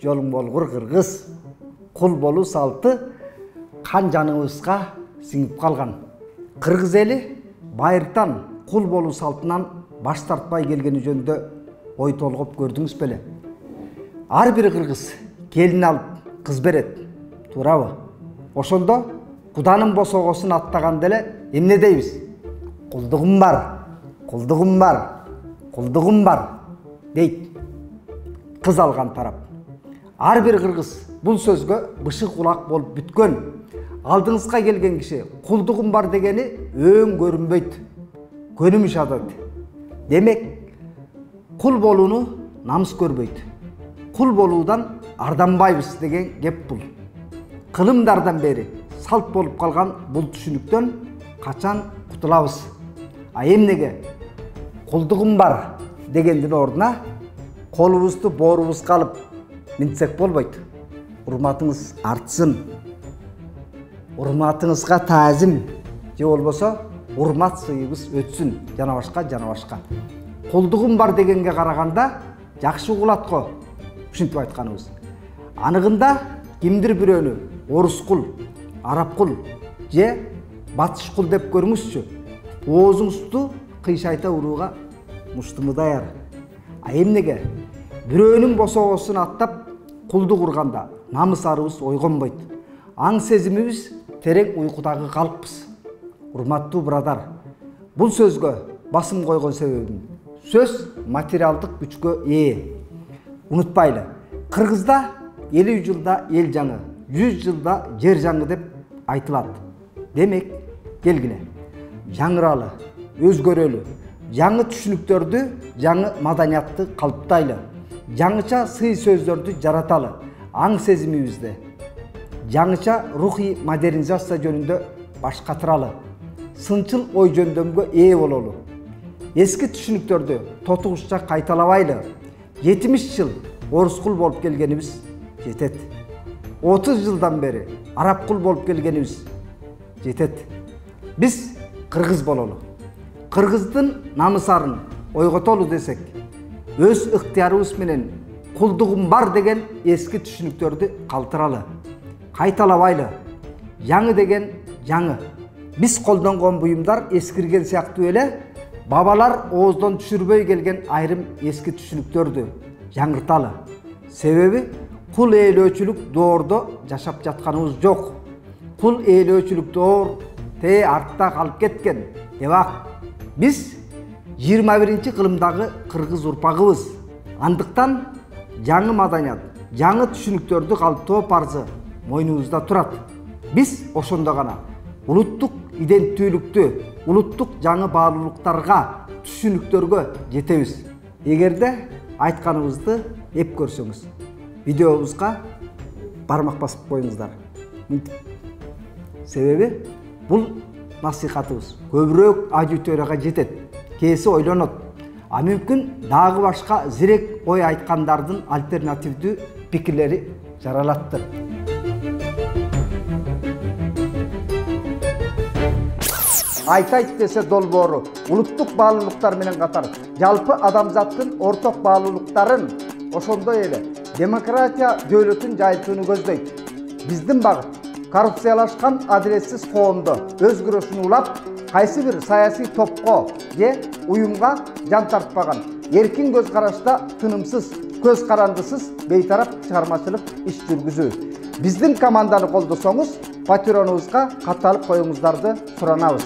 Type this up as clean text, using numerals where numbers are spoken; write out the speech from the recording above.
Жолуң болгур кыргыз. Кул болуу салты кан жаныбызга сиңип калган. Кыргыз эли байыртан кул болуу салтынан баш тартпай келгени жөнүндө ой толгоп көрдүңүз беле? Ар бир кыргыз келин алып кыз берет, туурабы? Ошондо Куданын босогосун аттаган деле эмне дейбиз? Кулдугум бар, кулдугум бар, кулдугум бар дейт кыз алган тарап. Ар бир кыргыз бул сөзгө бышык кулак болуп бүткөн. Алдыңызга келген киши кулдугум бар дегени өң көрүнбөйт, көнүм шадат. Демек, кул болууну намыс көрбөйт. Кул болуудан арданбайбыз деген кеп бул. Кылымдардан бери салт болуп калган бул түшүнүктөн качан кутулабыз? Эмнеге кулдугум бар дегендин ордуна колубузду боорубузга алып минтсек болбойт. Урматыңыз артсын, урматыңызга таазим, же болбосо урмат сыйыбыз өтсүн, жана башка. Кулдугум бар дегенге караганда жакшы угулат го, ушинтип айтканыбыз. Анығында кимдир бирөөнү орус кул, араб кул же батыш кул деп көрүңүзчү. Оозуңузду кыйшайта урууга муштуму даяр. Эмнеге бирөөнүн босогосун аттап кулду курганда намыс арыбыз ойгонбойт. Аң сезимибиз терең уйкудагы калкпыз. Урматтуу брадар, бул сөзгө басым койгон себебим сөз материалдык күчкө ээ. Унутпайлы, кыргызда 50 жылда эл жаңы, 100 жылда жер жаңы деп айтылат. Демек, келгиле. Жаңыралы, өзгөрөлү, жаңы түшүнүктөрдү, жаңы маданиятты калыптайлы, жаңыча сый сөздөрдү жараталы, аң сезимибизде. Жаңыча рухий модернизация жөнүндө баш катыралы, сынчыл ой жөндөмгө ээ бололу. Эски түшүнүктөрдү тотугушча кайталабайлы. 70 жыл орус кул болуп келгенибиз жетет. 30 жылдан бери араб кул болуп келгенибиз жетет. Биз кыргыз бололу. Кыргыздын намысарын ойготолу десек, өз ыктыярыбыз менен кулдугум бар деген эски түшүнүктөрдү калтыралы. Кайталабайлы. Жаңы деген жаңы. Биз колдонгон буюмдар эскирген сыяктуу эле, бабалар ооздон түшүрбөй келген айрым эски түшүнүктөрдү жаңырталы. Себеби кул ээлөөчүлүк доордо жашап жатканыбыз жок. Кул ээлөөчүлүк доор артта калып кеткен. Дебак, биз 21 кылымдагы кыргыз урпагыбыз. Андыктан жаңы маданият, жаңы түшүнүктөрдү калыптоо парзы мойнубузда турат. Биз ошондо гана улуттук иденттүүлүктү, улуттук жаңы баалуулуктарга, түшүнүктөргө жетебиз. Эгерде айтканыбызды эп көрсөңүз, видеобузга бармак басып коюңуздар. Себеби бул насихатыбыз көбүрөөк аудиторияга жетет, кээси ойлонот. А мүмкүн дагы башка зирек ой айткандардын альтернативдүү пикирлери жаралаттыр. Айтайт десе долбоору улуттук баалуулуктар менен катар жалпы адамзаттын орток баалуулуктарын, ошондой эле демократия жөөлөтүн жайылтууну көздөйт. Биздин багыт коррупциялашкан адилетсиз коомдо өз күрөшүн улап, кайсы бир саясий топко же уюмга жан тартпаган, эркин көз карашта тынымсыз, көз карандысыз бейтарап чыгармачылык иш жүргүзүү. Биздин команданы колдосоңуз, Patreon'ubuzga катталып коюңуздарды суранабыз.